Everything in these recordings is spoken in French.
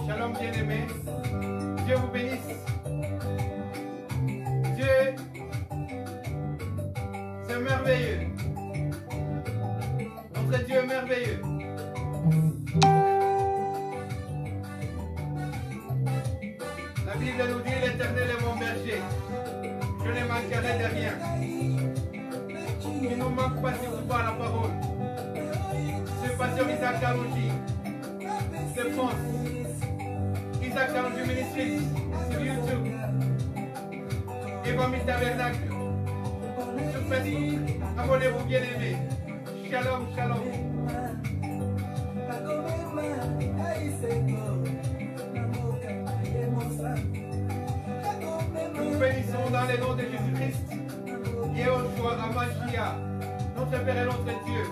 Shalom bien-aimé. Dieu vous bénisse. Dieu, c'est merveilleux. Notre Dieu est merveilleux. La Bible nous dit l'Éternel est mon berger. Je ne manquerai de rien. Il ne nous manque pas si vous parlez la parole. C'est pasteur Isaac Kalonji. C'est France. Isaac Kalonji Ministries sur YouTube. Evami Tabernacle. Sur Facebook. Abonnez-vous bien aimés. Shalom, shalom. Nous bénissons dans le nom de Jésus-Christ. Yehoshua Amashia, notre Père et notre Dieu.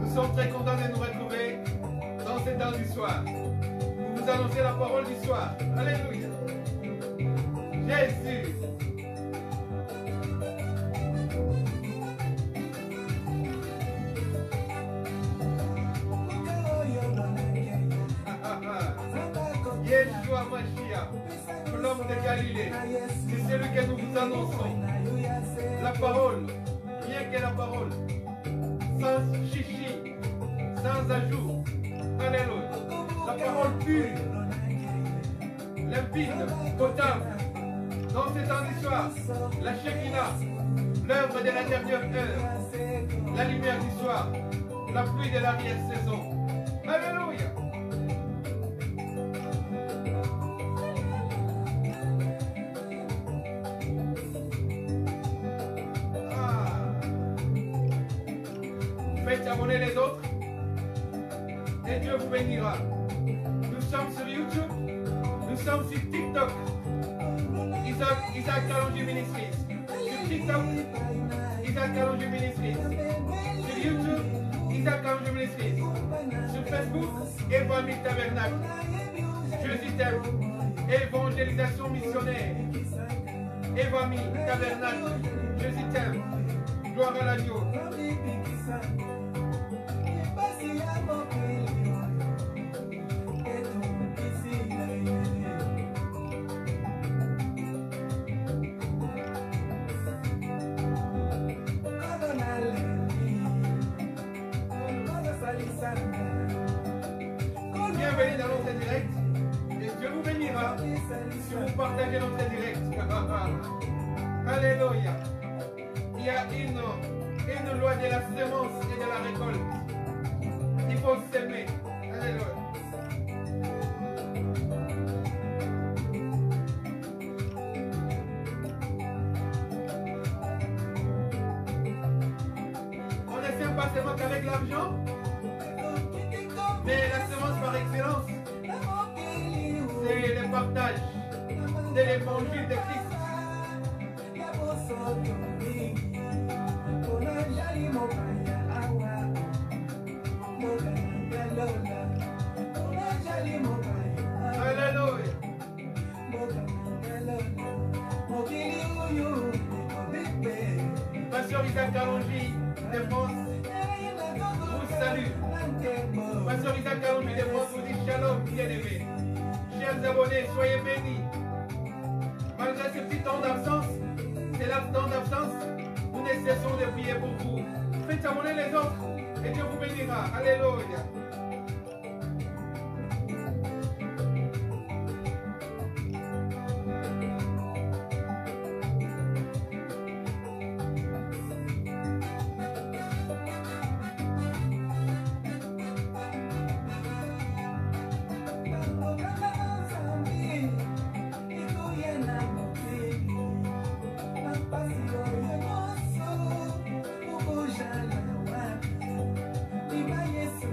Nous sommes très contents de nous retrouver dans ce temps du soir. Nous vous annoncer la parole du soir. Alléluia. Jésus. Yeshua Mashiach, l'homme de Galilée, c'est celui que nous vous annonçons. La parole, rien que la parole, sans chichi, sans ajout. Alléluia. La parole pure, limpide, potable. Dans ces temps du soir, la Shekinah, l'œuvre de la dernière heure, la lumière du soir, la pluie de l'arrière-saison. Alléluia. Faites abonner les autres et Dieu vous bénira. Nous sommes sur YouTube, nous sommes sur TikTok, Isaac Kalonji Ministries. Sur TikTok, Isaac Kalonji Ministries. Sur YouTube, Isaac Kalonji Ministries. Sur Facebook, Evami Tabernacle. Jésus t'aime. Évangélisation missionnaire. Evami Tabernacle. Jésus t'aime. Gloire à l'agneau. Bienvenue dans notre direct et Dieu vous bénira si vous partagez notre direct. Alléluia. Il y a une loi de la semence et de la récolte. Il faut s'aimer. Alléluia. On ne sème pas seulement qu'avec l'argent, mais la semence par excellence, c'est le partage de l'évangile de Christ. Alléluia. Pasteur Isaac Kalonji de France vous salue. Pasteur Isaac Kalonji de France vous dit shalom, bien-aimés. Chers abonnés, soyez bénis. Malgré ce petit temps d'absence, c'est là temps d'absence, nous ne cessons de prier pour vous. Faites abonner les autres et Dieu vous bénira. Alléluia. Yesu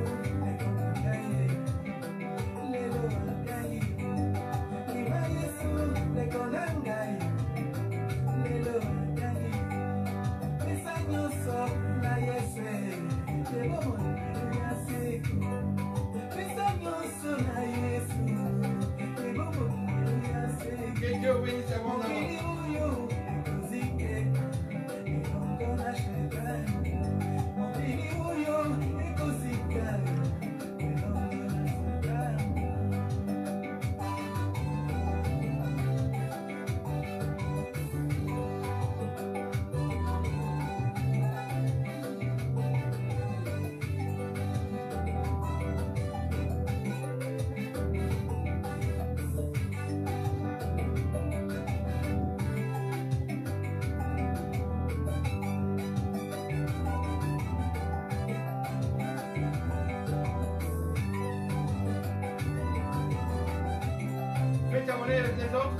tu abonné les autres.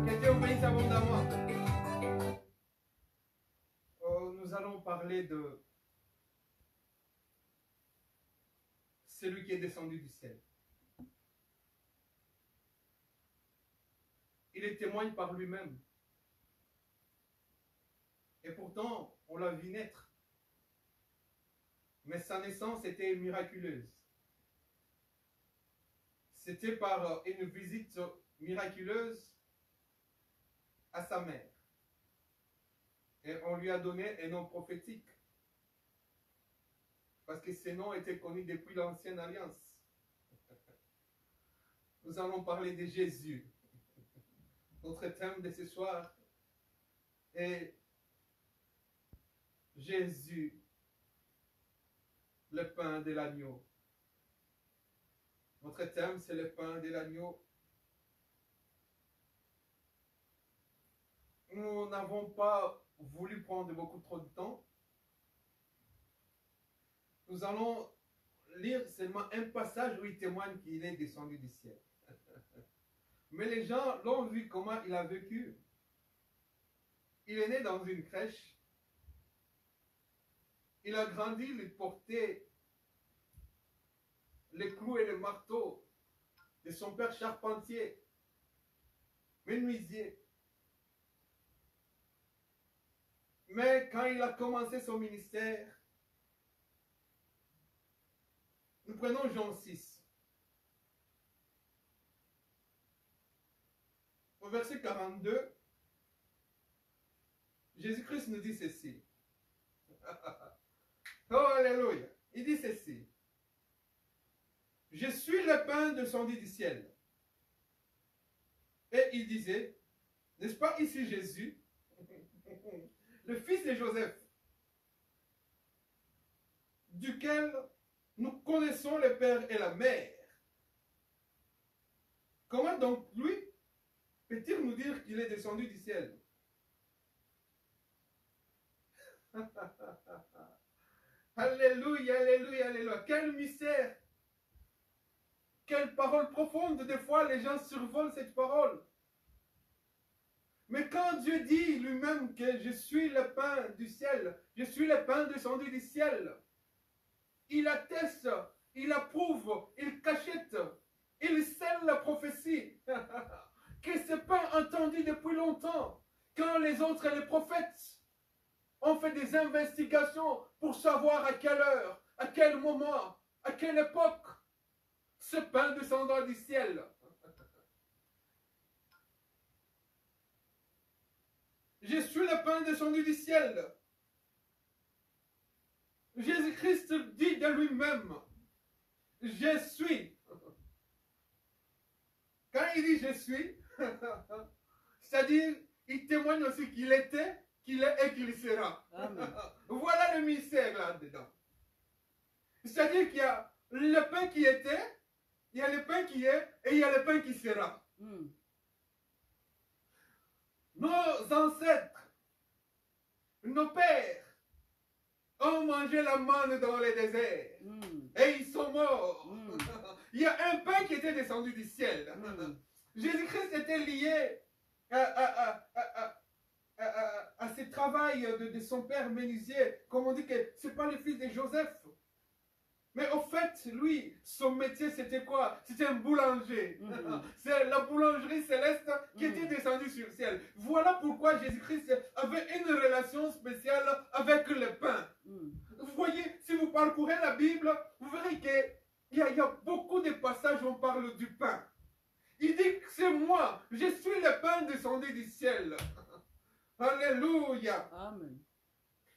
Que Dieu vous bénisse abondamment. Nous allons parler de celui qui est descendu du ciel. Il témoigne par lui-même. Et pourtant, on l'a vu naître. Mais sa naissance était miraculeuse. C'était par une visite miraculeuse à sa mère. Et on lui a donné un nom prophétique. Parce que ce nom était connu depuis l'ancienne alliance. Nous allons parler de Jésus. Notre thème de ce soir est Jésus, le pain de l'agneau. Notre thème, c'est le pain de l'agneau. Nous n'avons pas voulu prendre beaucoup trop de temps. Nous allons lire seulement un passage où il témoigne qu'il est descendu du ciel. Mais les gens l'ont vu comment il a vécu. Il est né dans une crèche. Il a grandi, il portait les clous et le marteau de son père charpentier, menuisier. Mais quand il a commencé son ministère, nous prenons Jean 6. Au verset 42, Jésus-Christ nous dit ceci. Oh, alléluia. Il dit ceci. Je suis le pain descendu du ciel. Et il disait, n'est-ce pas ici Jésus, le fils de Joseph, duquel nous connaissons le père et la mère. Comment donc lui peut-il nous dire qu'il est descendu du ciel? Alléluia, alléluia, alléluia. Quel mystère. Quelle parole profonde. Des fois, les gens survolent cette parole. Mais quand Dieu dit lui-même que je suis le pain du ciel, je suis le pain descendu du ciel, il atteste, il approuve, il cachette, il scelle la prophétie. Que ce pain entendu depuis longtemps, quand les autres, les prophètes, ont fait des investigations pour savoir à quelle heure, à quel moment, à quelle époque, ce pain descendra du ciel. Je suis le pain descendu du ciel. Jésus-Christ dit de lui-même, je suis. Quand il dit je suis, c'est-à-dire, il témoigne aussi qu'il était, qu'il est et qu'il sera. Amen. Voilà le mystère là-dedans. C'est-à-dire qu'il y a le pain qui était, il y a le pain qui est, et il y a le pain qui sera. Nos ancêtres, nos pères, ont mangé la manne dans les déserts. Et ils sont morts. Il y a un pain qui était descendu du ciel. Jésus-Christ était lié à ce travail de son père menuisier. Comme on dit que ce n'est pas le fils de Joseph. Mais au fait, lui, son métier, c'était quoi? C'était un boulanger. C'est la boulangerie céleste qui était descendue sur le ciel. Voilà pourquoi Jésus-Christ avait une relation spéciale avec le pain. Vous voyez, si vous parcourez la Bible, vous verrez qu'il y a beaucoup de passages où on parle du pain. Il dit que c'est moi, je suis le pain descendu du ciel. Alléluia. Amen.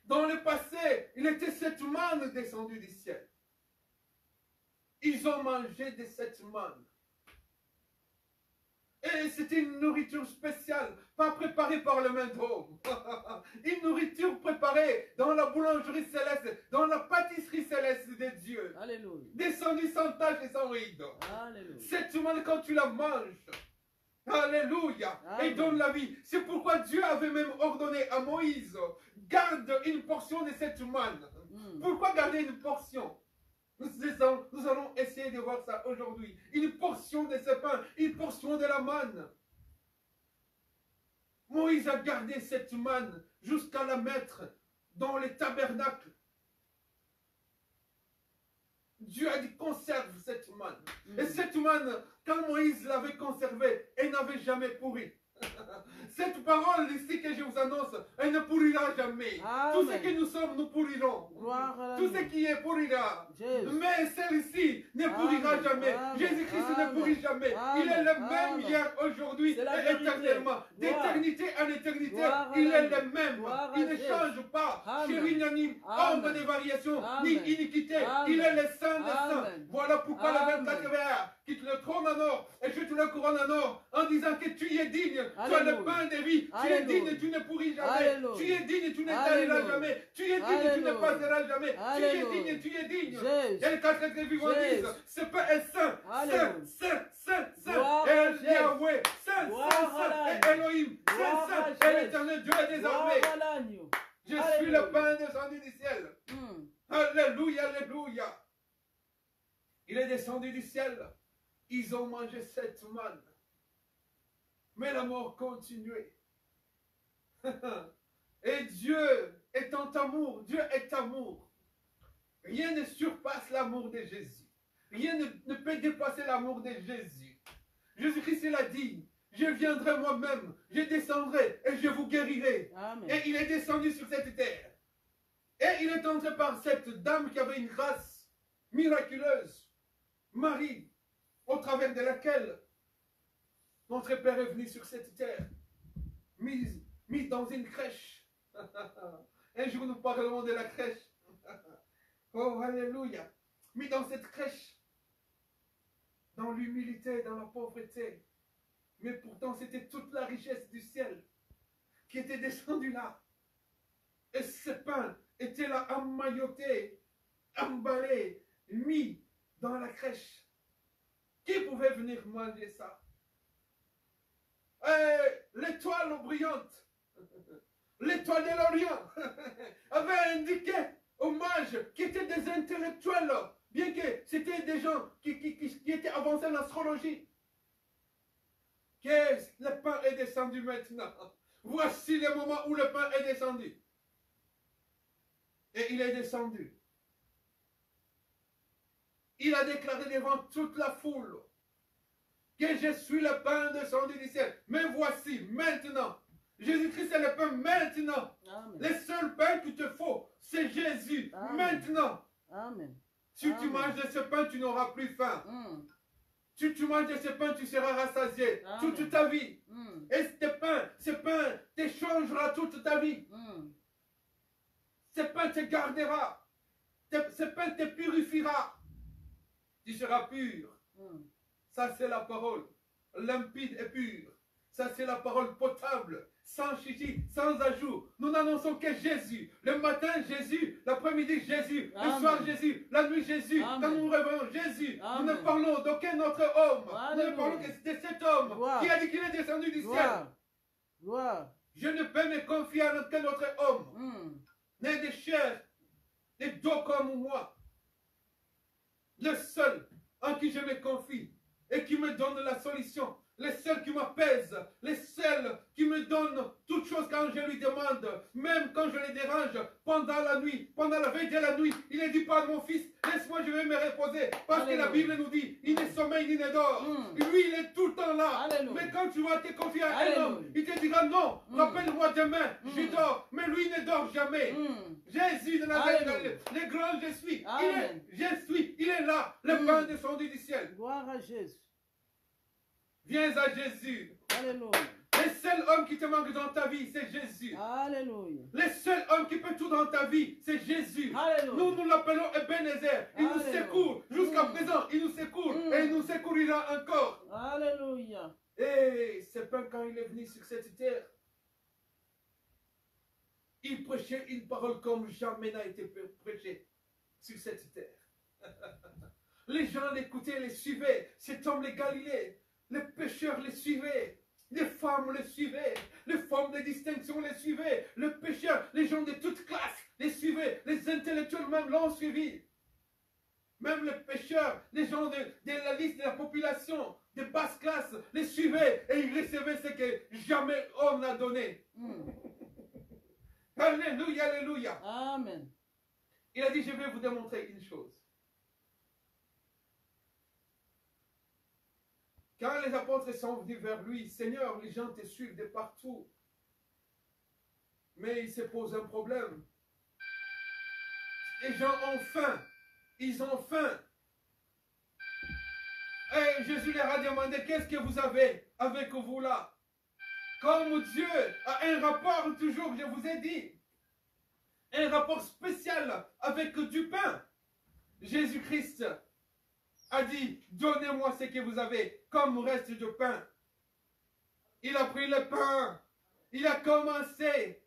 Dans le passé, il était cette manne descendue du ciel. Ils ont mangé de cette manne. Et c'était une nourriture spéciale, pas préparée par le main d'homme. Une nourriture préparée dans la boulangerie céleste, dans la pâtisserie céleste de Dieu. Alléluia. Descendue sans tache et sans ride. Alléluia. Cette manne, quand tu la manges, alléluia, et donne la vie. C'est pourquoi Dieu avait même ordonné à Moïse, garde une portion de cette manne. Pourquoi garder une portion? Nous allons essayer de voir ça aujourd'hui. Une portion de ce pain, une portion de la manne. Moïse a gardé cette manne jusqu'à la mettre dans les tabernacles. Dieu a dit conserve cette manne. Et cette manne, quand Moïse l'avait conservée, elle n'avait jamais pourri. Cette parole ici que je vous annonce, elle ne pourrira jamais. Amen. Tout ce que nous sommes, nous pourrirons. Tout ce qui est pourrira. Mais celle-ci ne pourrira jamais. Jésus-Christ ne pourrit jamais. Il est le même hier, aujourd'hui et éternellement. D'éternité en éternité, il est le même. Il ne change pas. Chérie, ni ombre de variation, ni iniquité. Il est le Saint des Saints. Voilà pourquoi le 24 vers quitte le trône en or et jette la couronne en or en disant que tu es digne. Tu as le pain de vie. Tu es digne, tu ne pourris jamais. Tu es digne, tu ne taliras jamais. Tu es digne, tu ne passeras jamais. Tu es digne, tu es digne. Et les quatre êtres vivants disent, ce pain est saint, saint, saint, saint. Et Yahweh, saint, saint, saint. Et Elohim, saint, saint. Et l'éternel Dieu est des armées. Je suis le pain descendu du ciel. Alléluia, alléluia. Il est descendu du ciel. Ils ont mangé cette manne. Mais la mort continuait. Et Dieu étant amour, Dieu est amour. Rien ne surpasse l'amour de Jésus. Rien ne peut dépasser l'amour de Jésus. Jésus-Christ l'a dit, je viendrai moi-même, je descendrai et je vous guérirai. Amen. Et il est descendu sur cette terre. Et il est entré par cette dame qui avait une grâce miraculeuse, Marie, au travers de laquelle notre Père est venu sur cette terre, mis dans une crèche. Un jour nous parlerons de la crèche. Oh, alléluia. Mis dans cette crèche, dans l'humilité, dans la pauvreté. Mais pourtant, c'était toute la richesse du ciel qui était descendue là. Et ce pain était là emmailloté, emballé, mis dans la crèche. Qui pouvait venir manger ça? L'étoile brillante, l'étoile de l'Orient, avait indiqué aux mages qui étaient des intellectuels, bien que c'était des gens qui étaient avancés en astrologie, que le pain est descendu maintenant. Voici le moment où le pain est descendu. Et il est descendu. Il a déclaré devant toute la foule que je suis le pain descendu du ciel. Mais voici, maintenant, Jésus-Christ est le pain maintenant. Amen. Le seul pain qu'il te faut, c'est Jésus. Amen. Maintenant. Amen. Si tu manges de ce pain, tu n'auras plus faim. Si tu manges de ce pain, tu seras rassasié toute ta vie. Et ce pain te changera toute ta vie. Ce pain te gardera. Ce pain te purifiera. Tu seras pur. Ça, c'est la parole limpide et pure. Ça, c'est la parole potable, sans chichi, sans ajout. Nous n'annonçons que Jésus. Le matin, Jésus. L'après-midi, Jésus. Amen. Le soir, Jésus. La nuit, Jésus. Amen. Quand nous réveillons, Jésus. Amen. Nous ne parlons d'aucun autre homme. Amen. Nous ne parlons que de cet homme qui a dit qu'il est descendu du ciel. Je ne peux me confier à aucun autre homme. Né de chair, de dos comme moi. Le seul en qui je me confie et qui me donne la solution, le seul qui m'apaise, le seul qui me donne toutes choses quand je lui demande, même quand je le dérange pendant la nuit, pendant la veille de la nuit, il ne dit pas, mon fils, laisse-moi, je vais me reposer, parce Alléluia. Que la Bible nous dit, il ne sommeille ni ne dort. Lui, il est tout le temps là. Alléluia. Mais quand tu vas te confier à un homme, il te dira, non, rappelle-moi demain, je dors, mais lui ne dort jamais. Jésus de Nazareth, le grand je suis, il est là, le pain descendu du ciel. Gloire à Jésus. Viens à Jésus. Alléluia. Le seul homme qui te manque dans ta vie, c'est Jésus. Alléluia. Le seul homme qui peut tout dans ta vie, c'est Jésus. Alléluia. Nous l'appelons Ebenezer. Il nous secourt. Jusqu'à présent, il nous secourt. Et il nous secourira encore. Alléluia. Et c'est pas quand il est venu sur cette terre, il prêchait une parole comme jamais n'a été prêchée sur cette terre. Les gens l'écoutaient, les suivaient. Cet homme, les Galiléens. Les pécheurs les suivaient, les femmes les suivaient, les femmes de distinction les suivaient, les pécheurs, les gens de toute classe les suivaient, les intellectuels même l'ont suivi. même les pêcheurs, les gens de la liste de la population, de basse classe, les suivaient et ils recevaient ce que jamais homme n'a donné. Alléluia, alléluia. Amen. Il a dit, je vais vous démontrer une chose. Quand les apôtres sont venus vers lui, Seigneur, les gens te suivent de partout. Mais il se pose un problème. Les gens ont faim. Ils ont faim. Et Jésus leur a demandé, qu'est-ce que vous avez avec vous là? Comme Dieu a un rapport toujours, je vous ai dit, un rapport spécial avec du pain. Jésus-Christ a dit, donnez-moi ce que vous avez comme reste de pain. Il a pris le pain. Il a commencé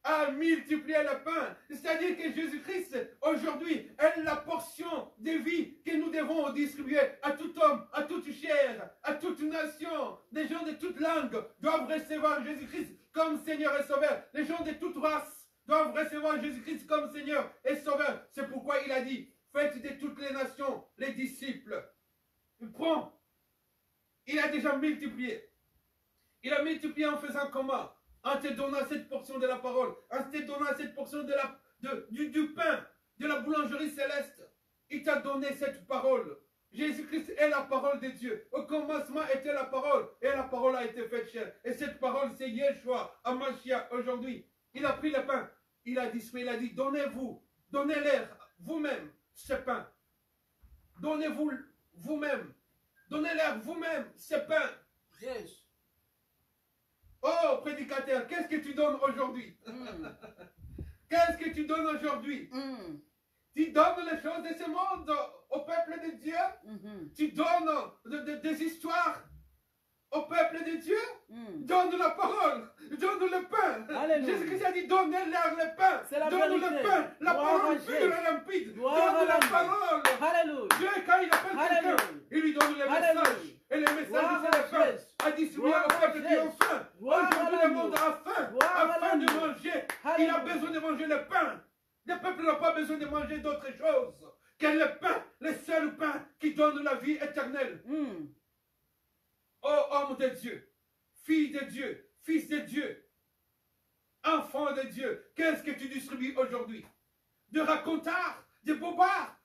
à multiplier le pain. C'est-à-dire que Jésus-Christ, aujourd'hui, est la portion de vie que nous devons distribuer à tout homme, à toute chair, à toute nation. Des gens de toute langue doivent recevoir Jésus-Christ comme Seigneur et Sauveur. Les gens de toute race doivent recevoir Jésus-Christ comme Seigneur et Sauveur. C'est pourquoi il a dit, faites de toutes les nations les disciples. Il prend. Il a déjà multiplié. Il a multiplié en faisant comment? En te donnant cette portion de la parole, en te donnant cette portion du pain, de la boulangerie céleste. Il t'a donné cette parole. Jésus-Christ est la parole de Dieu. Au commencement était la parole, et la parole a été faite chair. Et cette parole, c'est Yeshua, Hamashiach, aujourd'hui. Il a pris le pain, il a dit, donnez-vous, donnez-leur vous-même ce pain. Donnez-vous vous-même, donnez-leur vous-même ce pain. Yes. Oh, prédicateur, qu'est-ce que tu donnes aujourd'hui? Qu'est-ce que tu donnes aujourd'hui? Tu donnes les choses de ce monde au peuple de Dieu? Tu donnes des histoires au peuple de Dieu? Donne la parole, donne le pain. Jésus-Christ a dit, donnez-leur le pain. Donne le pain, la parole pure et limpide. Donne la parole. Alléluia. Dieu, quand il appelle quelqu'un, il lui donne le message. Et le message, c'est le pain à distribuer au peuple qui ont faim. Aujourd'hui, le monde a faim, afin de manger. Il a besoin de manger le pain. Le peuple n'a pas besoin de manger d'autre chose que le pain, le seul pain qui donne la vie éternelle. Oh, homme de Dieu, fille de Dieu, fils de Dieu, enfant de Dieu, qu'est-ce que tu distribues aujourd'hui? De racontards, de bobards?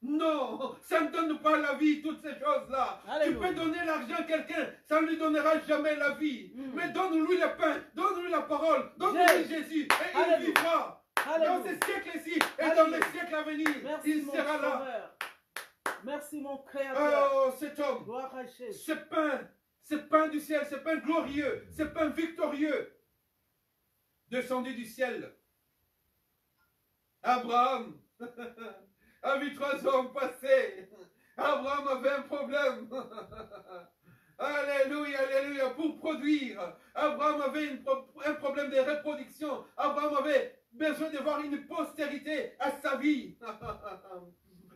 Non, ça ne donne pas la vie, toutes ces choses-là. Tu peux donner l'argent à quelqu'un, ça ne lui donnera jamais la vie. Mais donne-lui le pain, donne-lui la parole, donne-lui Jésus, et il vivra. Dans ces siècles-ci et dans les siècles à venir, il sera là. Merci mon Créateur. Oh, cet homme, ce pain du ciel, ce pain glorieux, ce pain victorieux, descendu du ciel. Abraham a vu 3 hommes passer. Abraham avait un problème. Alléluia, alléluia, pour produire. Abraham avait un problème de reproduction. Abraham avait besoin de voir une postérité à sa vie.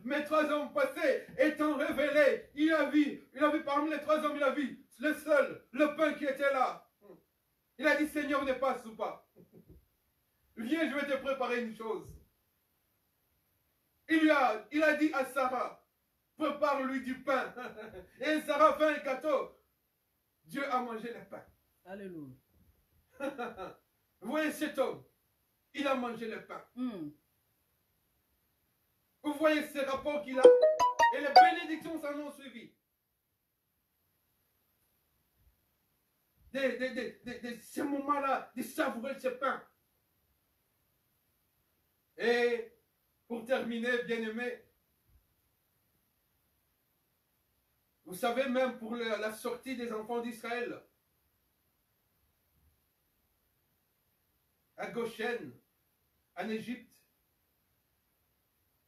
Mais 3 hommes passés étant révélés, il a vu parmi les 3 hommes, il a vu le seul, le pain qui était là. Il a dit, Seigneur, ne passe ou pas. Viens, je vais te préparer une chose. Il a dit à Sarah, prépare-lui du pain. Et Sarah fait un gâteau. Dieu a mangé le pain. Alléluia. Vous voyez cet homme, il a mangé le pain. Vous voyez ce rapport qu'il a. Et les bénédictions s'en ont suivi. Ces moments-là, de savourer ce pain. Et pour terminer, bien-aimés, vous savez, même pour la sortie des enfants d'Israël, à Goshen, en Égypte,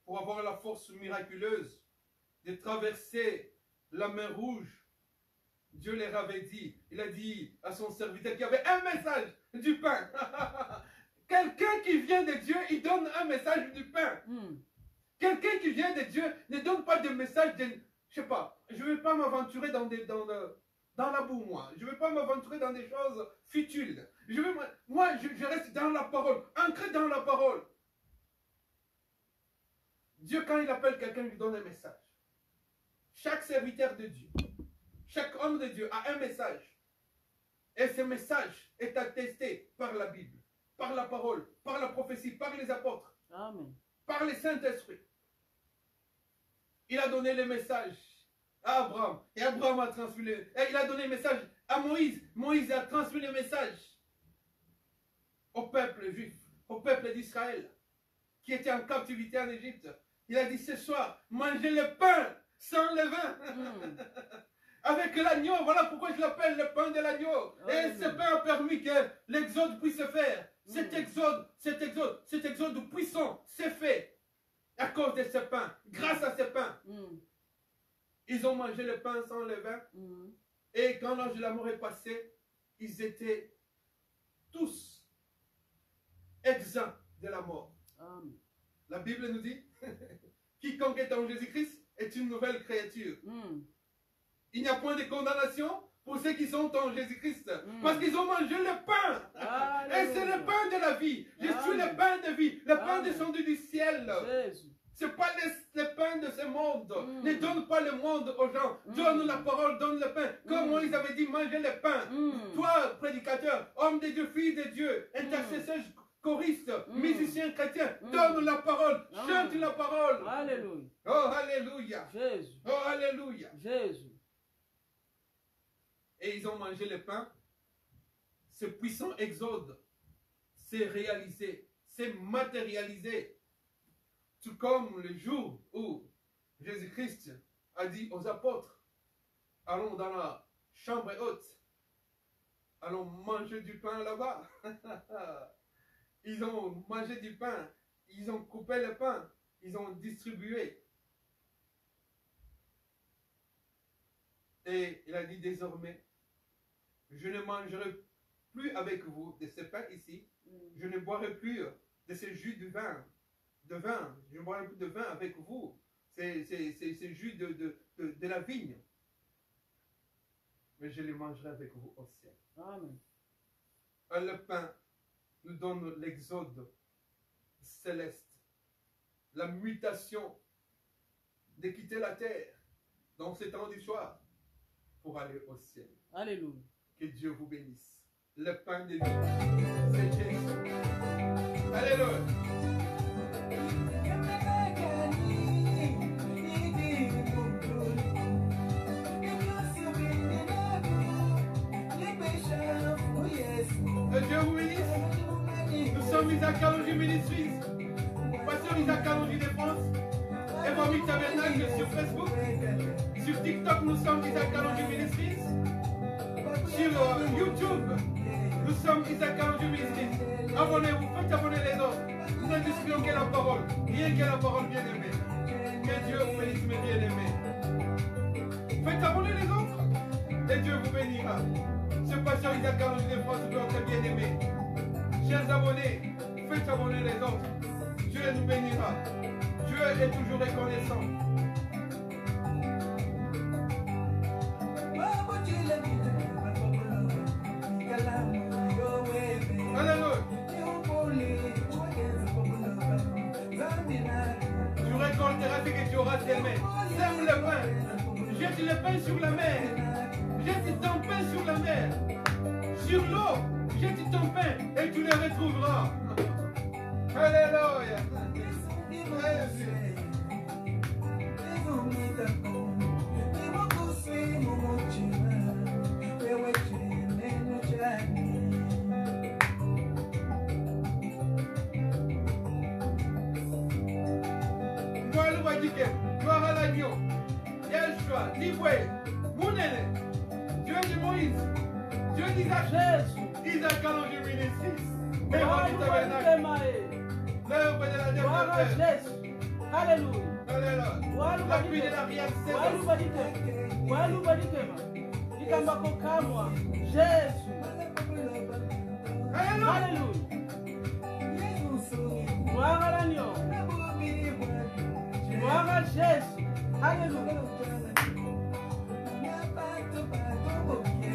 pour avoir la force miraculeuse de traverser la mer Rouge, Dieu leur avait dit, il a dit à son serviteur qu'il y avait un message du pain. Quelqu'un qui vient de Dieu, il donne un message du pain. Quelqu'un qui vient de Dieu ne donne pas de message de... Je sais pas, je ne vais pas m'aventurer dans la boue, moi. Je ne vais pas m'aventurer dans des choses futiles. Moi, je reste dans la parole, ancré dans la parole. Dieu, quand il appelle quelqu'un, lui donne un message. Chaque serviteur de Dieu, chaque homme de Dieu a un message. Et ce message est attesté par la Bible, par la parole, par la prophétie, par les apôtres, Amen. par le Saint-Esprit. Il a donné le message à Abraham. Et Abraham a transmis le... Et il a donné le message à Moïse. Moïse a transmis le message au peuple juif, au peuple d'Israël, qui était en captivité en Égypte. Il a dit ce soir, mangez le pain sans levain. Avec l'agneau, voilà pourquoi je l'appelle le pain de l'agneau. Et ce pain a permis que l'exode puisse se faire. Cet exode puissant s'est fait à cause de ce pain, grâce à ce pain. Ils ont mangé le pain sans levain. Et quand l'ange de la mort est passé, ils étaient tous exempts de la mort. La Bible nous dit, quiconque est en Jésus-Christ est une nouvelle créature. Il n'y a point de condamnation pour ceux qui sont en Jésus-Christ. Parce qu'ils ont mangé le pain. Et c'est le pain de la vie. Je suis le pain de vie. Le pain descendu du ciel. Ce n'est pas le pain de ce monde. Ne donne pas le monde aux gens. Donne la parole, donne le pain. Comme Moïse avait dit, mangez le pain. Toi, prédicateur, homme de Dieu, fille de Dieu, intercesseur, choriste, musicien chrétien, donne la parole. Chante la parole. Alléluia. Oh, alléluia. Jésus. Oh, alléluia. Jésus. Et ils ont mangé le pain. Ce puissant exode s'est réalisé, s'est matérialisé. Tout comme le jour où Jésus-Christ a dit aux apôtres, allons dans la chambre haute, allons manger du pain là-bas. Ils ont mangé du pain, ils ont coupé le pain, ils ont distribué. Et il a dit désormais, je ne mangerai plus avec vous de ce pain ici, je ne boirai plus de ce jus de vin. Je ne boirai plus de vin avec vous. C'est jus de la vigne. Mais je les mangerai avec vous au ciel. Amen. Le pain nous donne l'exode céleste, la mutation de quitter la terre dans ces temps du soir pour aller au ciel. Alléluia. Que Dieu vous bénisse. Le pain de vie, c'est Jésus. Alléluia. Que Dieu vous bénisse. Nous sommes Isaac Kalonji Ministries. Pasteur Isaac Kalonji de France. Évangile Tabernacle sur Facebook. Sur TikTok, nous sommes Isaac Kalonji Ministries. Sur YouTube, nous sommes Isaac Kalonji Ministries. Abonnez-vous, faites abonner les autres. Nous ne discutons que la parole, rien que la parole bien aimée. Que Dieu vous bénisse, mes bien-aimés. Faites abonner les autres et Dieu vous bénira. Ce pasteur Isaac Kalonji de France, votre bien-aimé. Chers abonnés, faites abonner les autres. Dieu nous bénira. Dieu est toujours reconnaissant. Alléluia. Tu récolteras ce que tu auras semé. Sème le pain. Jette le pain sur la mer. Jette ton pain sur la mer. Sur l'eau, jette ton pain et tu le retrouveras. Alléluia. Gloire à l'agneau. Yeshua, Liboué, Mounene, Dieu de Moïse, Dieu d'Isaac, Isaac Kalonji Ministries, Évangile Tabernacle, l'œuvre de la dernière. Alléluia. Alléluia. La pluie de l'arrière-saison. Alléluia. Gloire à l'agneau. Gloire à Jésus. Alléluia.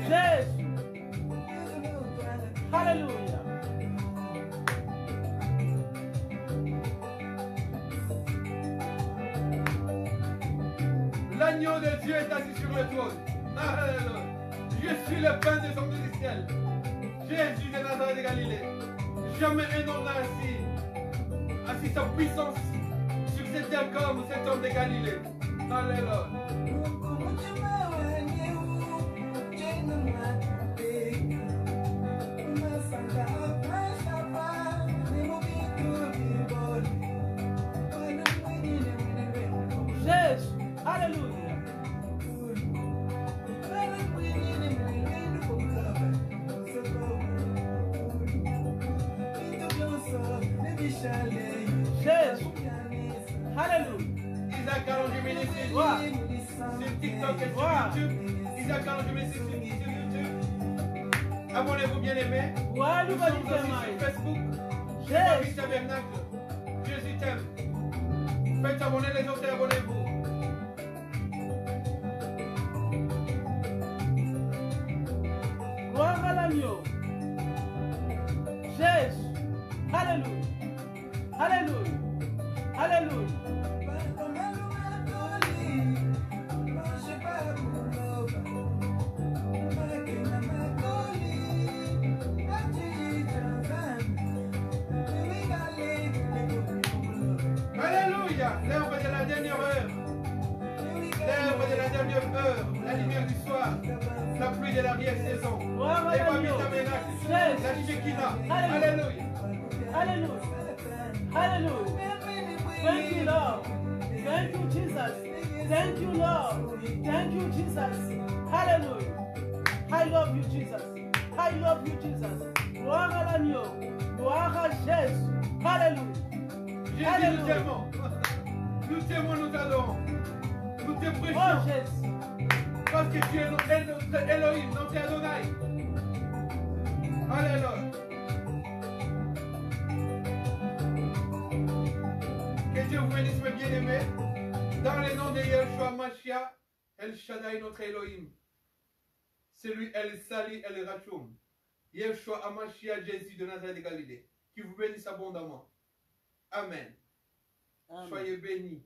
Jésus. Alléluia. L'agneau de Dieu est assis sur le trône. Alléluia. Je suis le pain des hommes du ciel. Jésus de Nazareth de Galilée. Jamais un homme n'a assis sa puissance sur cet terre comme cet homme de Galilée. Alléluia. Jésus. Alléluia. Jésus. Alléluia. Isaac Allongé Ministries Gloire. sur TikTok et sur Gloire. YouTube. Isaac Allongé Ministries sur YouTube. Abonnez-vous bien aimés. Gloire, Nous nous sommes aussi validons. sur Facebook. Jésus. Jésus Tabernacle. Jésus t'aime. Faites abonner les autres et abonnez-vous. Gloire à l'agneau. Jésus. Alléluia. Alléluia. Alléluia. Alléluia. L'heure de la dernière heure. L'heure de la dernière heure. La lumière du soir. La pluie de l'arrière-saison. Gloire à Les familles l'agneau. tabernacle. Jésus. La Shekinah. Alléluia. Alléluia. Hallelujah. Hallelujah. Thank you, Lord. Thank you, Jesus. Thank you, Lord. Thank you, Jesus. Hallelujah. I love you, Jesus. I love you, Jesus. Gloire à l'agneau. Gloire à Jésus. Hallelujah. Jésus, nous Alléluia. t'aimons. Nous t'aimons, nous t'adorons. Nous te Oh, prêchons. Jésus. Parce que tu es notre Elohim, notre Adonai. Alléluia. Que Dieu vous bénisse, mes bien-aimés. Dans le nom de Yeshua Mashiach, El Shaddai, notre Elohim. C'est lui, El Sali, El Rachoum. Yeshua Mashiach, Jésus de Nazareth de Galilée. Qui vous bénisse abondamment. Amen. Amen. Soyez bénis.